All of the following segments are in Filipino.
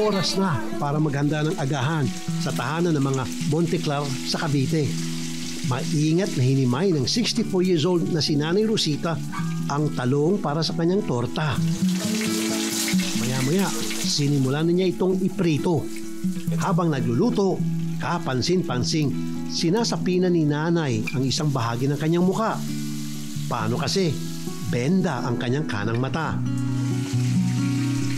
Oras na para maghanda ng agahan sa tahanan ng mga Monteclar sa Cavite. Maingat na hinimay ng 64 years old na si Nanay Rosita ang talong para sa kanyang torta. Maya-maya, sinimulan na niya itong iprito. Habang nagluluto, kapansin-pansing, sinasapina ni Nanay ang isang bahagi ng kanyang muka. Paano kasi? Benda ang kanyang kanang mata.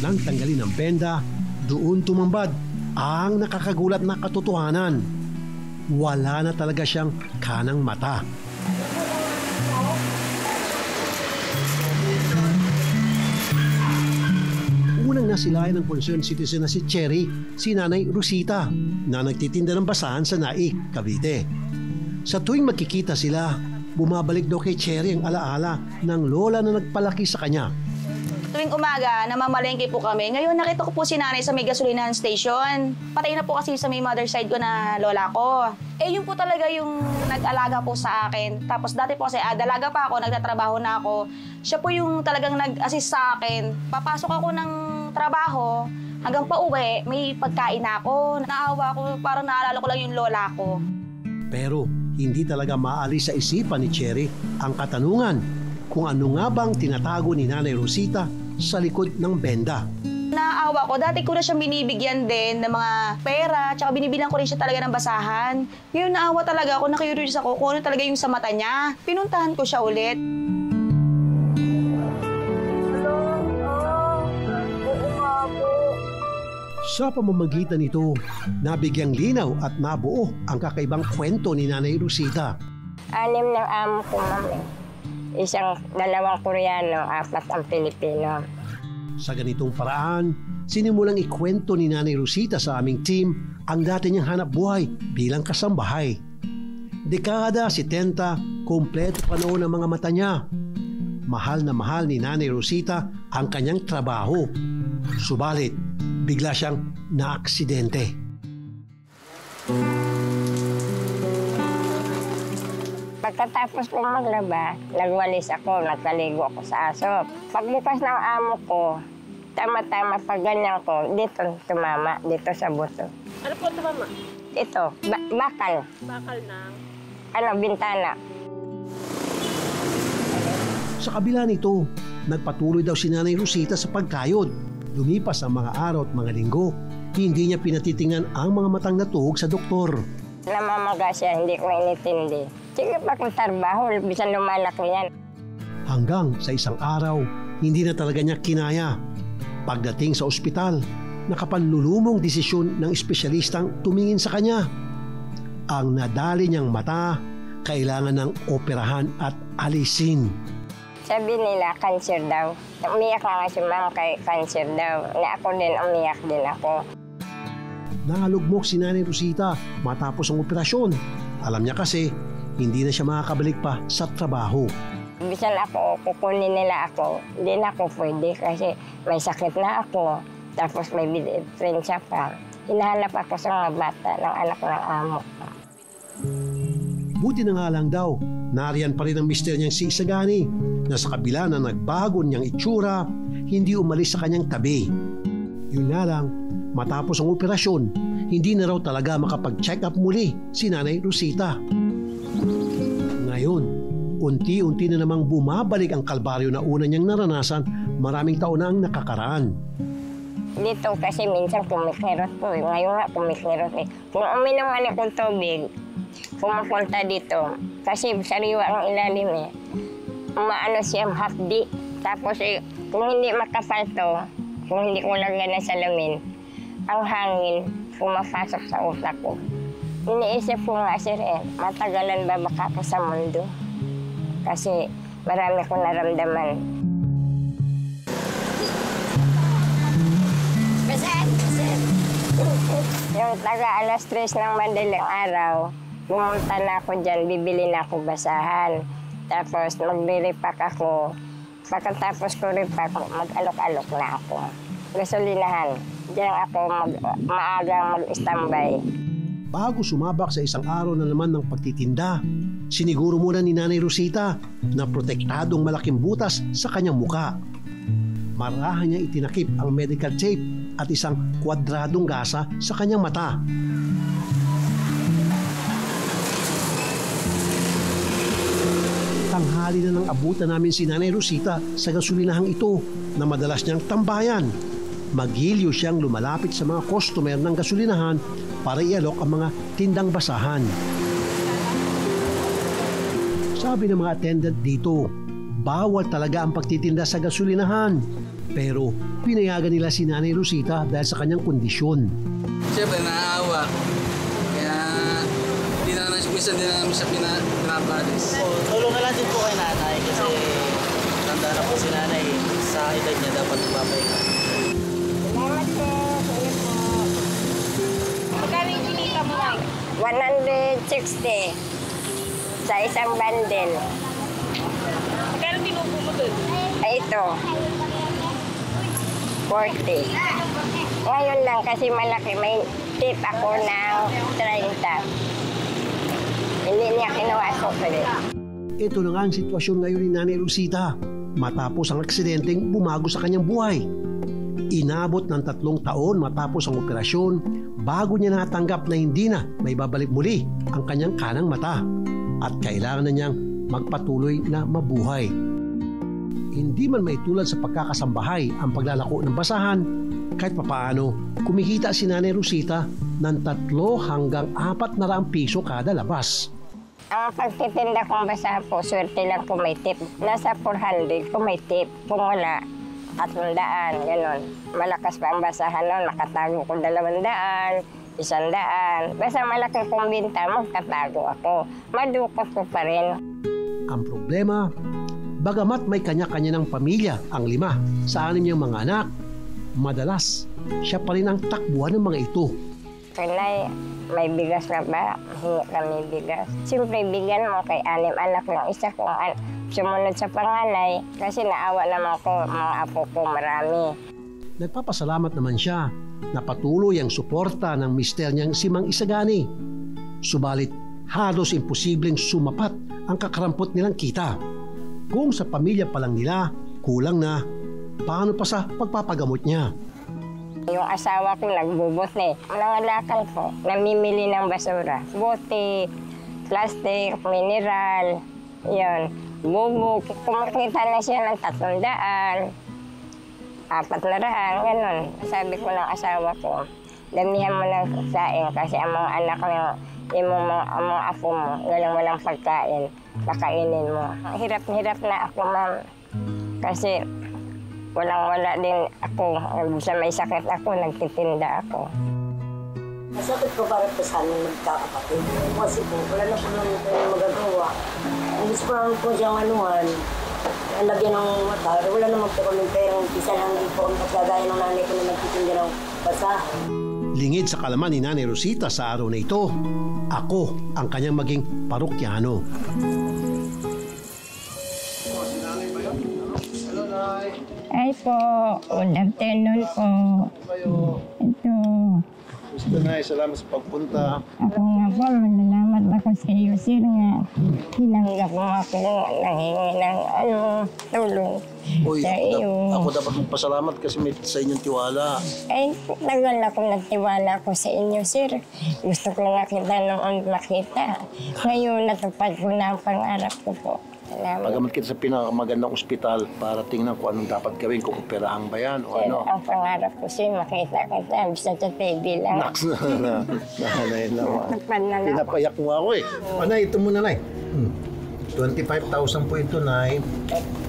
Nang tanggalin ang benda, doon tumambad ang nakakagulat na katotohanan. Wala na talaga siyang kanang mata. Unang nasilayan ng concerned citizen na si Cherry, si Nanay Rosita, na nagtitinda ng basahan sa Naik, Cavite. Sa tuwing magkikita sila, bumabalik daw kay Cherry ang alaala ng lola na nagpalaki sa kanya. Tuwing umaga, namamalengke po kami. Ngayon, nakita ko po si Nanay sa may gasolinahan station. Patay na po kasi sa may mother side ko na lola ko. Yun po talaga yung nag-alaga po sa akin. Tapos dati po kasi dalaga pa ako, nagtatrabaho na ako. Siya po yung talagang nag-assist sa akin. Papasok ako ng trabaho, hanggang pauwi, may pagkain na ako. Naawa ko, parang naalala ko lang yung lola ko. Pero hindi talaga maalis sa isipan ni Cherry ang katanungan kung ano nga bang tinatago ni Nanay Rosita sa likod ng benda. Naawa ko, dati ko na siya binibigyan din ng mga pera, tsaka binibilang ko rin siya talaga ng basahan. Ngayon naawa talaga ako, na-curious ako kung ano talaga yung sa mata niya. Pinuntahan ko siya ulit. Sa pamamagitan nito, nabigyang linaw at nabuo ang kakaibang kwento ni Nanay Rosita. 6 ng amo ko, mami. 2 Koreano, 4 ang Pilipino. Sa ganitong paraan, sinimulang ikwento ni Nanay Rosita sa aming team ang dati niyang hanap buhay bilang kasambahay. Dekada 70, kompleto pa noon ang mga mata niya. Mahal na mahal ni Nanay Rosita ang kanyang trabaho. Subalit, bigla siyang naaksidente. Pagkatapos kong maglaba, nagwalis ako, nagkaligo ako sa aso. Pagbukas ng amo ko, tama-tama pag ganyan ko, dito tumama, dito sa buto. Ano po tumama? Ito, bakal. Bakal ng? Bintana. Sa kabila nito, nagpatuloy daw si Nanay Rosita sa pagkayod. Lumipas ang mga araw at mga linggo, hindi niya pinatitingnan ang mga matang natuhog sa doktor. Namamaga siya, hindi ko initindi. Sige pa kung trabaho, bisan lumalaki yan. Hanggang sa isang araw, hindi na talaga niya kinaya. Pagdating sa ospital, nakapanlulumong desisyon ng espesyalistang tumingin sa kanya. Ang nadali niyang mata, kailangan ng operahan at alisin. Sabi nila, cancer daw. Umiyak na nga si ma'am kay cancer daw. Na ako din, umiyak din ako. Nalugmok si Nanay Rosita matapos ang operasyon. Alam niya kasi, hindi na siya makakabalik pa sa trabaho. Bisan ako, kukunin nila ako, hindi na ako pwede kasi may sakit na ako. Tapos may diferensya pa. Hinahanap ako sa mga bata ng anak ng amo ko. Buti na nga lang daw, nariyan pa rin ang mister niyang si Isagani na sa kabila na nagbago niyang itsura, hindi umalis sa kanyang tabi. Yun nga lang, matapos ang operasyon, hindi na raw talaga makapag-check up muli si Nanay Rosita. Ngayon, unti-unti na namang bumabalik ang kalbaryo na una niyang naranasan, maraming taon na ang nakakaraan. Dito kasi minsan kumikirot po. Ngayon nga kumikirot eh. Kung uminom nga akong tubig, pumupunta dito. Kasi sariwa ang ilalim eh. Maano siya, hapdi. Tapos eh, kung hindi makapal to, kung hindi ko lagyan ng salamin, ang hangin pumapasok sa utak ko. Iniisip ko nga, sir, matagalan ba baka ako sa mundo? Kasi marami kong naramdaman. Yung taga alas 3 ng madaling araw, pumunta na ako dyan, bibili na ako basahan. Tapos magre-repack ako. Pagkatapos ko repack, mag-alok-alok na ako. Gasolinahan, diyan ako maagang mag-standby. Bago sumabak sa isang araw na naman ng pagtitinda, siniguro muna ni Nanay Rosita na protektadong malaking butas sa kanyang muka. Marahan niya itinakip ang medical tape at isang kwadradong gasa sa kanyang mata. Tanghali na nang abutan namin si Nanay Rosita sa gasolinahang ito na madalas niyang tambayan. Magiliw siyang lumalapit sa mga customer ng gasolinahan para ialok ang mga tindang basahan. Sabi ng mga attendant dito, bawal talaga ang pagtitinda sa gasolinahan. Pero pinayagan nila si Nanay Rosita dahil sa kanyang kondisyon. Siyempre, naaawa. Kaya, minsan din namin siya pinapalis. Tulungan lang din po kay nanay kasi tanda na po si nanay. Sa edad niya dapat mapapahinga. Salamat po. Sige po. Magkano yung kinita mo lang? 160 sa isang bundle. Magkano tinubo mo dun? Ay, ito. 40. Ngayon lang kasi malaki. May tip ako ng 30. Hindi niya kinuha ko ulit. Ito na nga ang sitwasyon ngayon ni Nanay Rosita matapos ang aksidenteng bumago sa kanyang buhay. Inabot ng 3 taon matapos ang operasyon bago niya natanggap na hindi na may babalik muli ang kanyang kanang mata at kailangan na niyang magpatuloy na mabuhay. Hindi man maitulad sa pagkakasambahay ang paglalako ng basahan, kahit papaano kumikita si Nanay Rosita ng 3 hanggang 400 piso kada labas. Ang pagtitinda kong basa po, swerte lang kung may tip. Nasa 400 kung may tip. Kung wala, 300, gano'n. Malakas pa ang basahan noon, nakatago ko 200, 100. Basta malaki kong binta, magtatago ako. Madukot ko pa rin. Ang problema, bagamat may kanya-kanya ng pamilya ang 5 sa 6 niyang mga anak, madalas siya pa rin ang takbuhan ng mga ito. Kanay, may bigas na ba? Hingi kami bigas. Siyempre, bigyan mo kay 6 anak ng isa kong sumunod sa panganay kasi naawa naman ko, mga apo ko marami. Nagpapasalamat naman siya na patuloy ang suporta ng mister niyang si Mang Isagani. Subalit, halos imposibleng sumapat ang kakarampot nilang kita. Kung sa pamilya pa lang nila, kulang na, paano pa sa pagpapagamot niya? Yung asawa ko nagbubote. Nangalakal ko, namimili ng basura. Bote, plastic, mineral, yun. Bubog, kumakita na siya ng 300, 400, gano'n. Sabi ko ng asawa ko, damihan mo ng saing kasi ang mga anak ng ang mga apo mo, walang pagkain, kakainin mo. Hirap na ako, ma'am. Kasi walang-wala din ako. Sa may sakit ako, nagtitinda ako. Masakit ko para po sa amin magkakapatid. Kasi po, wala na po namin tayo magagawa. Ang gusto ko lang po siyang anuhan, lagyan ng mata. Wala naman po kami perang isa lang din po ang pagkagaya ng nanay ko na nagtitinda ng basahan. Lingid sa kalaman ni Nanay Rosita sa araw na ito, ako ang kanyang maging parokyano. Ay po, good afternoon po. Ito. Gusto na, salamat sa pagpunta. Ako nga po, malalamat ako sa iyo, sir nga. Hinanggap mo ako, nangingi ng tulong Uy, sa iyo. ako dapat magpasalamat kasi may sa inyong tiwala. Ay, tagal akong nagtiwala ko sa inyo, sir. Gusto ko nga kita noon makita. Ngayon, natupad ko na ang pangarap ko po. Salamat. Pagamat kita sa pinakamagandang ospital para tingnan kung anong dapat gawin, kung operahan ba yan o Sir, ano. ang pangarap ko, sir, makita kita. Bisa sa TV lang. Naks na. Nanay naman. Natupad na lang. Pinapayak mo ako eh. Nay, ito muna, Nay. 25,000 po ito, Nay.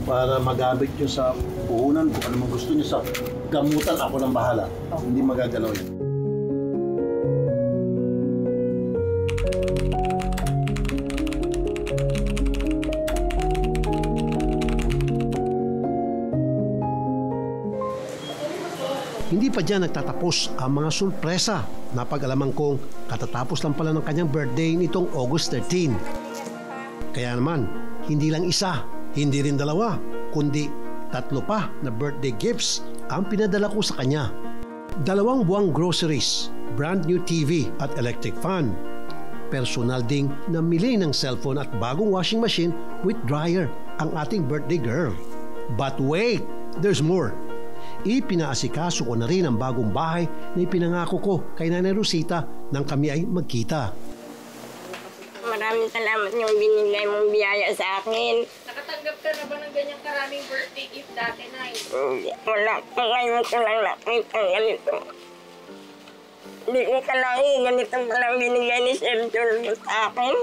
Para magamit nyo sa puhunan kung ano man gusto nyo sa gamutan. Ako nang bahala. Hindi magagalaw yan. Hindi pa dyan nagtatapos ang mga sorpresa na pag-alaman kong katatapos lang pala ng kanyang birthday nitong August 13. Kaya naman, hindi lang isa, hindi rin 2, kundi 3 pa na birthday gifts ang pinadala ko sa kanya. 2 buwang groceries, brand new TV at electric fan. Personal ding namili ng cellphone at bagong washing machine with dryer ang ating birthday girl. But wait, there's more. ipinaasikaso ko na rin ang bagong bahay na ipinangako ko kay Nanay Rosita nang kami ay magkita. Maraming salamat yung binigay mong biyaya sa akin. Nakatanggap ka na ba ng ganyang karaming birthday gift dati, Nay? Wala. Ngayon ko lang nakita ganito. Hindi ko kalahin ganito palang binigay ni Sir Jules sa akin.